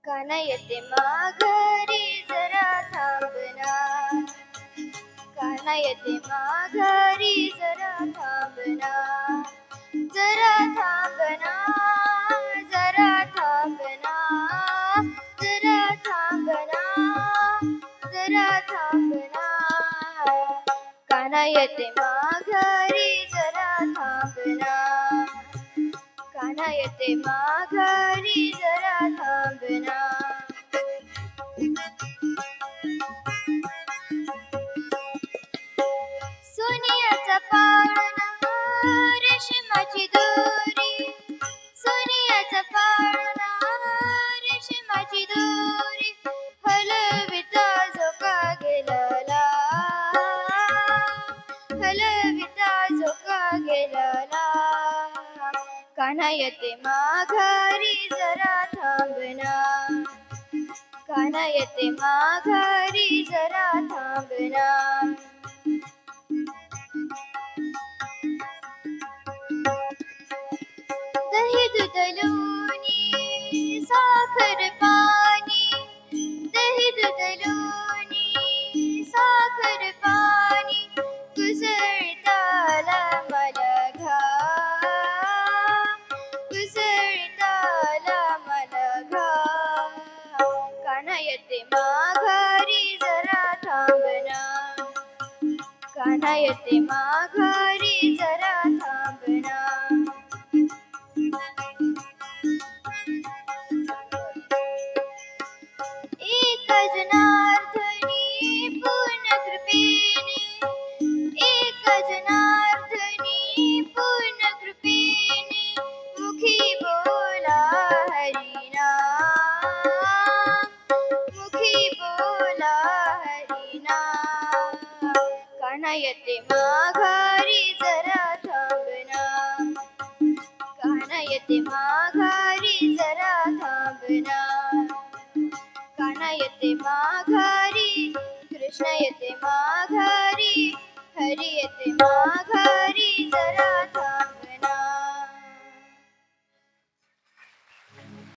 कान्हा येते माघारी जरा थांबना, कान्हा येते माघारी जरा थांबना, जरा थांबना, जरा थांबना, जरा थांबना, जरा थांबना. कान्हा येते माघारी जरा थांबना, कान्हा येते माघारी जरा थांबना. सोनियाचा पाळणा रेशमाची दोरी, सोनियाचा पाळणा रेशमाची दोरी, हलविता झोका गेलेला, हलविता झोका गेलेला. कान्हा येते माघारी जरा थांबना, कान्हा येते माघारी जरा थांबना. दही दूध लोणी साखर पाणी, दही दूध लोणी साखर पाणी, कुसळताला मला घाम, कुसळताला मला घाम. कान्हा येते माघारी जरा थांबना, कान्हा येते माघारी जरा थांबना. एक जनार्दनी पूर्ण कृपेने, एक जनार्दनी पूर्ण कृपेने, मुखी बोला हरिनाम, मुखी बोला हरिनाम. कान्हा येते माघारी जरा थांबना, कान्हा येते माघारी